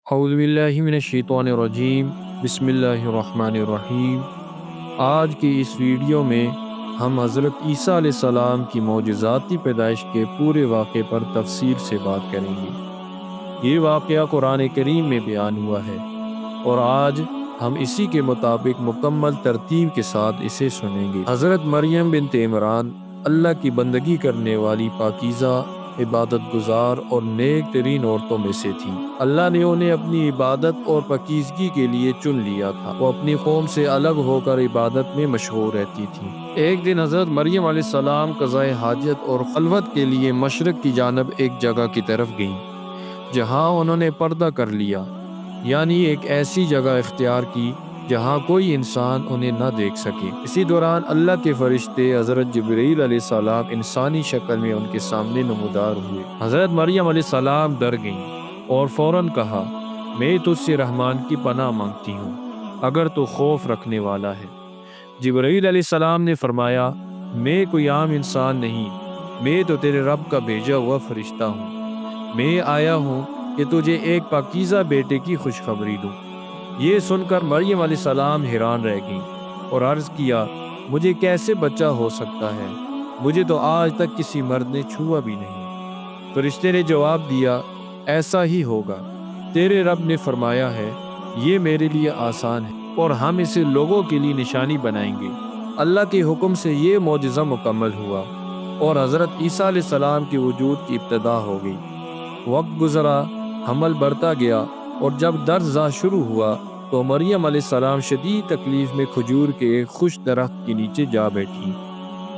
اعوذ باللہ من الشیطان الرجیم، بسم اللہ الرحمن الرحیم۔ آج کی اس ویڈیو میں ہم حضرت عیسیٰ علیہ السلام کی معجزاتی پیدائش کے پورے واقعے پر تفصیل سے بات کریں گے۔ یہ واقعہ قرآن کریم میں بیان ہوا ہے اور آج ہم اسی کے مطابق مکمل ترتیب کے ساتھ اسے سنیں گے۔ حضرت مریم بنت عمران اللہ کی بندگی کرنے والی پاکیزہ، عبادت گزار اور نیک ترین عورتوں میں سے تھی۔ اللہ نے انہیں اپنی عبادت اور پاکیزگی کے لیے چن لیا تھا۔ وہ اپنی قوم سے الگ ہو کر عبادت میں مشغول رہتی تھی۔ ایک دن حضرت مریم علیہ السلام قضائے حاجت اور خلوت کے لیے مشرق کی جانب ایک جگہ کی طرف گئیں، جہاں انہوں نے پردہ کر لیا، یعنی ایک ایسی جگہ اختیار کی جہاں کوئی انسان انہیں نہ دیکھ سکے۔ اسی دوران اللہ کے فرشتے حضرت جبرائیل علیہ السلام انسانی شکل میں ان کے سامنے نمودار ہوئے۔ حضرت مریم علیہ السلام ڈر گئیں اور فوراً کہا، میں تجھ سے رحمان کی پناہ مانگتی ہوں اگر تو خوف رکھنے والا ہے۔ جبرائیل علیہ السلام نے فرمایا، میں کوئی عام انسان نہیں، میں تو تیرے رب کا بھیجا ہوا فرشتہ ہوں۔ میں آیا ہوں کہ تجھے ایک پاکیزہ بیٹے کی خوشخبری دوں۔ یہ سن کر مریم علیہ السلام حیران رہ گئیں اور عرض کیا، مجھے کیسے بچہ ہو سکتا ہے؟ مجھے تو آج تک کسی مرد نے چھوا بھی نہیں۔ فرشتے نے جواب دیا، ایسا ہی ہوگا۔ تیرے رب نے فرمایا ہے، یہ میرے لیے آسان ہے اور ہم اسے لوگوں کے لیے نشانی بنائیں گے۔ اللہ کے حکم سے یہ معجزہ مکمل ہوا اور حضرت عیسیٰ علیہ السلام کے وجود کی ابتدا ہو گئی۔ وقت گزرا، حمل بڑھتا گیا اور جب درس زا شروع ہوا تو مریم علیہ السلام شدید تکلیف میں کھجور کے ایک خوش درخت کے نیچے جا بیٹھی۔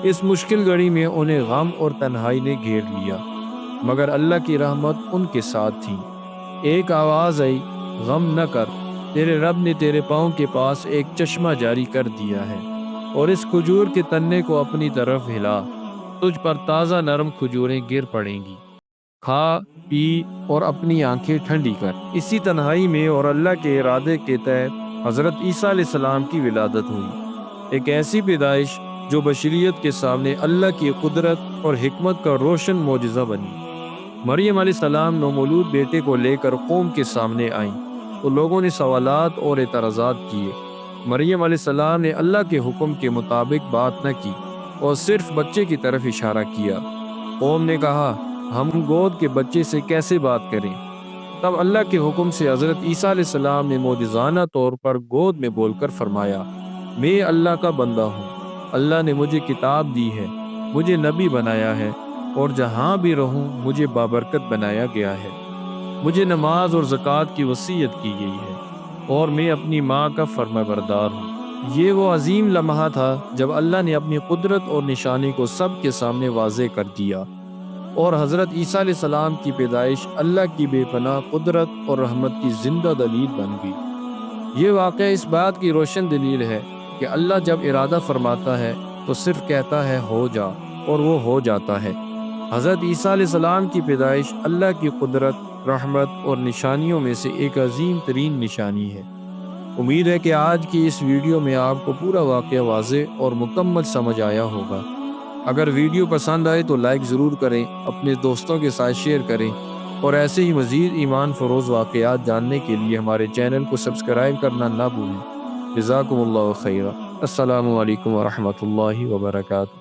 اس مشکل گھڑی میں انہیں غم اور تنہائی نے گھیر لیا، مگر اللہ کی رحمت ان کے ساتھ تھی۔ ایک آواز آئی، غم نہ کر، تیرے رب نے تیرے پاؤں کے پاس ایک چشمہ جاری کر دیا ہے اور اس کھجور کے تنے کو اپنی طرف ہلا، تجھ پر تازہ نرم کھجوریں گر پڑیں گی، کھا پی اور اپنی آنکھیں ٹھنڈی کر۔ اسی تنہائی میں اور اللہ کے ارادے کے تحت حضرت عیسیٰ علیہ السلام کی ولادت ہوئی، ایک ایسی پیدائش جو بشریت کے سامنے اللہ کی قدرت اور حکمت کا روشن معجزہ بنی۔ مریم علیہ السلام نومولود بیٹے کو لے کر قوم کے سامنے آئیں تو لوگوں نے سوالات اور اعتراضات کیے۔ مریم علیہ السلام نے اللہ کے حکم کے مطابق بات نہ کی اور صرف بچے کی طرف اشارہ کیا۔ قوم نے کہا، ہم گود کے بچے سے کیسے بات کریں؟ تب اللہ کے حکم سے حضرت عیسیٰ علیہ السلام نے معجزانہ طور پر گود میں بول کر فرمایا، میں اللہ کا بندہ ہوں، اللہ نے مجھے کتاب دی ہے، مجھے نبی بنایا ہے اور جہاں بھی رہوں مجھے بابرکت بنایا گیا ہے۔ مجھے نماز اور زکوٰۃ کی وصیت کی گئی ہے اور میں اپنی ماں کا فرمانبردار ہوں۔ یہ وہ عظیم لمحہ تھا جب اللہ نے اپنی قدرت اور نشانی کو سب کے سامنے واضح کر دیا اور حضرت عیسیٰ علیہ السلام کی پیدائش اللہ کی بے پناہ قدرت اور رحمت کی زندہ دلیل بن گئی۔ یہ واقعہ اس بات کی روشن دلیل ہے کہ اللہ جب ارادہ فرماتا ہے تو صرف کہتا ہے ہو جا اور وہ ہو جاتا ہے۔ حضرت عیسیٰ علیہ السلام کی پیدائش اللہ کی قدرت، رحمت اور نشانیوں میں سے ایک عظیم ترین نشانی ہے۔ امید ہے کہ آج کی اس ویڈیو میں آپ کو پورا واقعہ واضح اور مکمل سمجھ آیا ہوگا۔ اگر ویڈیو پسند آئے تو لائک ضرور کریں، اپنے دوستوں کے ساتھ شیئر کریں اور ایسے ہی مزید ایمان فروز واقعات جاننے کے لیے ہمارے چینل کو سبسکرائب کرنا نہ بھولیں۔ جزاکم اللہ خیرا۔ السلام علیکم ورحمۃ اللہ وبرکاتہ۔